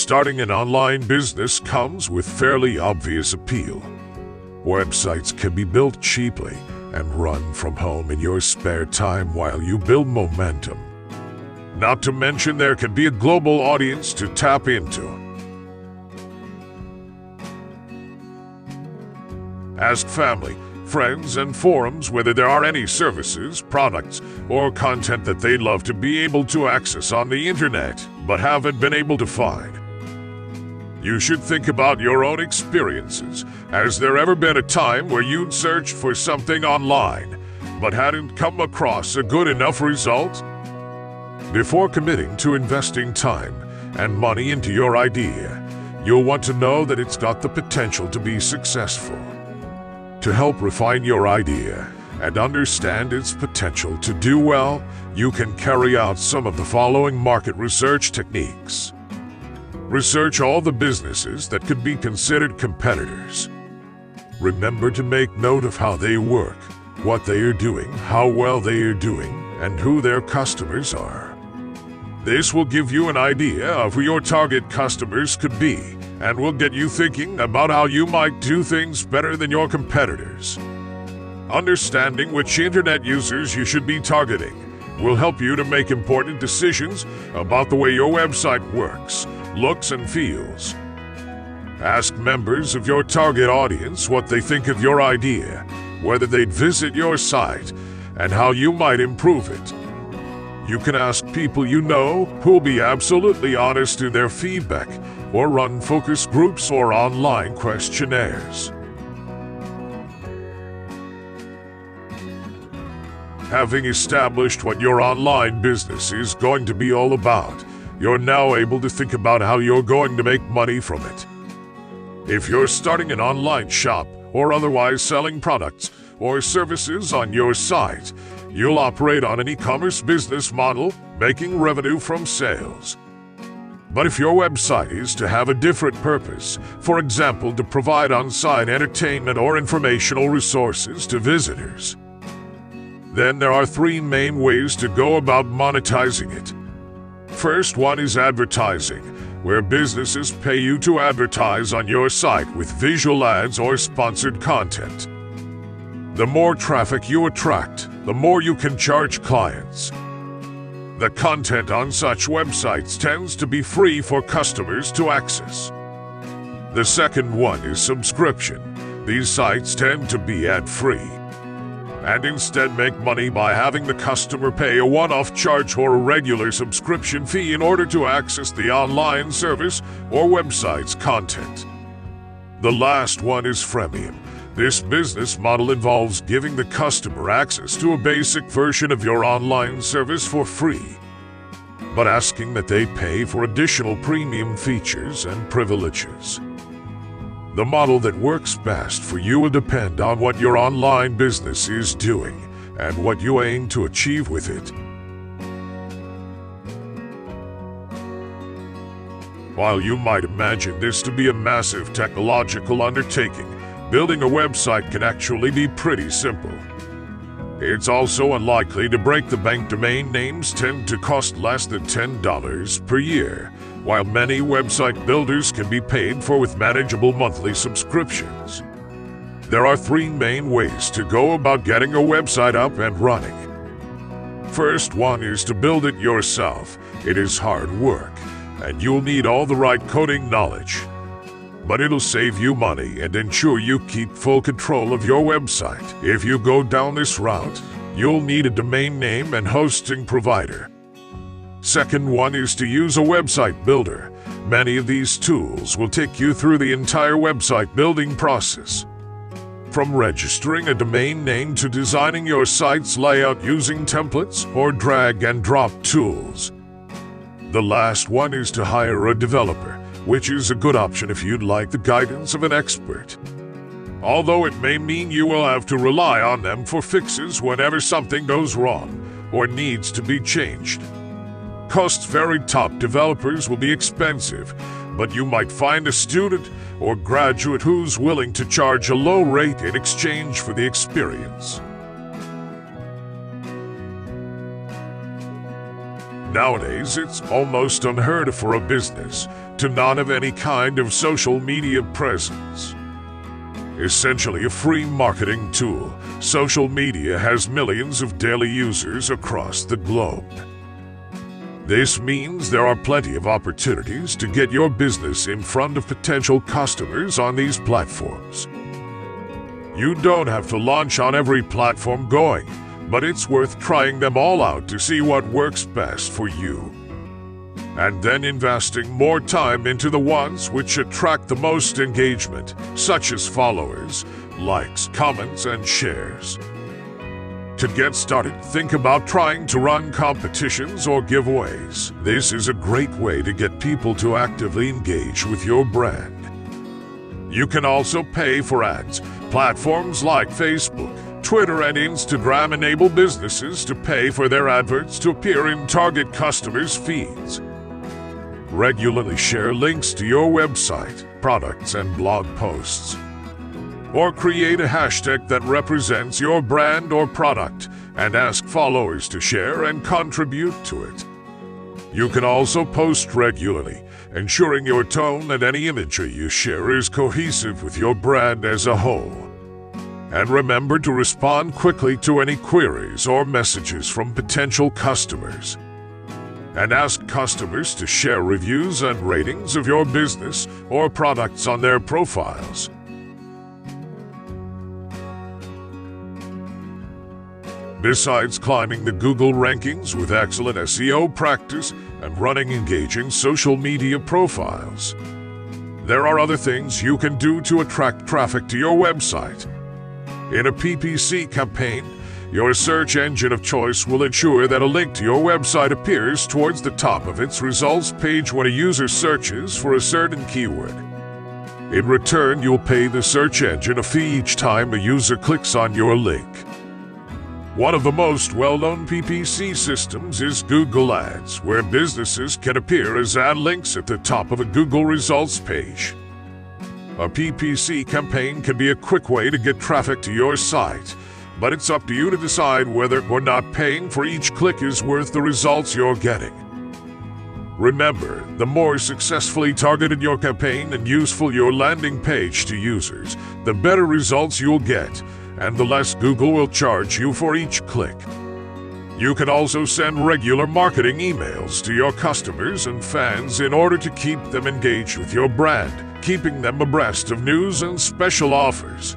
Starting an online business comes with fairly obvious appeal. Websites can be built cheaply and run from home in your spare time while you build momentum. Not to mention there can be a global audience to tap into. Ask family, friends, and forums whether there are any services, products, or content that they'd love to be able to access on the internet, but haven't been able to find. You should think about your own experiences. Has there ever been a time where you'd searched for something online, but hadn't come across a good enough result? Before committing to investing time and money into your idea, you'll want to know that it's got the potential to be successful. To help refine your idea and understand its potential to do well, you can carry out some of the following market research techniques. Research all the businesses that could be considered competitors. Remember to make note of how they work, what they are doing, how well they are doing, and who their customers are. This will give you an idea of who your target customers could be, and will get you thinking about how you might do things better than your competitors. Understanding which internet users you should be targeting will help you to make important decisions about the way your website works, looks, and feels. Ask members of your target audience what they think of your idea, whether they'd visit your site, and how you might improve it. You can ask people you know who'll be absolutely honest in their feedback, or run focus groups or online questionnaires. Having established what your online business is going to be all about, you're now able to think about how you're going to make money from it. If you're starting an online shop or otherwise selling products or services on your site, you'll operate on an e-commerce business model, making revenue from sales. But if your website is to have a different purpose, for example, to provide on-site entertainment or informational resources to visitors, then there are three main ways to go about monetizing it. First one is advertising, where businesses pay you to advertise on your site with visual ads or sponsored content. The more traffic you attract, the more you can charge clients. The content on such websites tends to be free for customers to access. The second one is subscription. These sites tend to be ad-free, and instead make money by having the customer pay a one-off charge or a regular subscription fee in order to access the online service or website's content. The last one is freemium. This business model involves giving the customer access to a basic version of your online service for free, but asking that they pay for additional premium features and privileges. The model that works best for you will depend on what your online business is doing and what you aim to achieve with it. While you might imagine this to be a massive technological undertaking, building a website can actually be pretty simple. It's also unlikely to break the bank. Domain names tend to cost less than $10 per year, while many website builders can be paid for with manageable monthly subscriptions. There are three main ways to go about getting a website up and running. First one is to build it yourself. It is hard work, and you'll need all the right coding knowledge. But it'll save you money and ensure you keep full control of your website. If you go down this route, you'll need a domain name and hosting provider. Second one is to use a website builder. Many of these tools will take you through the entire website building process, from registering a domain name to designing your site's layout using templates or drag-and-drop tools. The last one is to hire a developer, which is a good option if you'd like the guidance of an expert, although it may mean you will have to rely on them for fixes whenever something goes wrong or needs to be changed. Costs vary. Top developers will be expensive, but you might find a student or graduate who's willing to charge a low rate in exchange for the experience. Nowadays, it's almost unheard of for a business to not have any kind of social media presence. Essentially a free marketing tool, social media has millions of daily users across the globe. This means there are plenty of opportunities to get your business in front of potential customers on these platforms. You don't have to launch on every platform going, but it's worth trying them all out to see what works best for you. And then investing more time into the ones which attract the most engagement, such as followers, likes, comments, and shares. To get started, think about trying to run competitions or giveaways. This is a great way to get people to actively engage with your brand. You can also pay for ads. Platforms like Facebook, Twitter, and Instagram enable businesses to pay for their adverts to appear in target customers' feeds. Regularly share links to your website, products, and blog posts. Or create a hashtag that represents your brand or product and ask followers to share and contribute to it. You can also post regularly, ensuring your tone and any imagery you share is cohesive with your brand as a whole. And remember to respond quickly to any queries or messages from potential customers. And ask customers to share reviews and ratings of your business or products on their profiles. Besides climbing the Google rankings with excellent SEO practice and running engaging social media profiles, there are other things you can do to attract traffic to your website. In a PPC campaign, your search engine of choice will ensure that a link to your website appears towards the top of its results page when a user searches for a certain keyword. In return, you'll pay the search engine a fee each time a user clicks on your link. One of the most well-known PPC systems is Google Ads, where businesses can appear as ad links at the top of a Google results page. A PPC campaign can be a quick way to get traffic to your site, but it's up to you to decide whether or not paying for each click is worth the results you're getting. Remember, the more successfully targeted your campaign and useful your landing page to users, the better results you'll get, and the less Google will charge you for each click. You can also send regular marketing emails to your customers and fans in order to keep them engaged with your brand, keeping them abreast of news and special offers.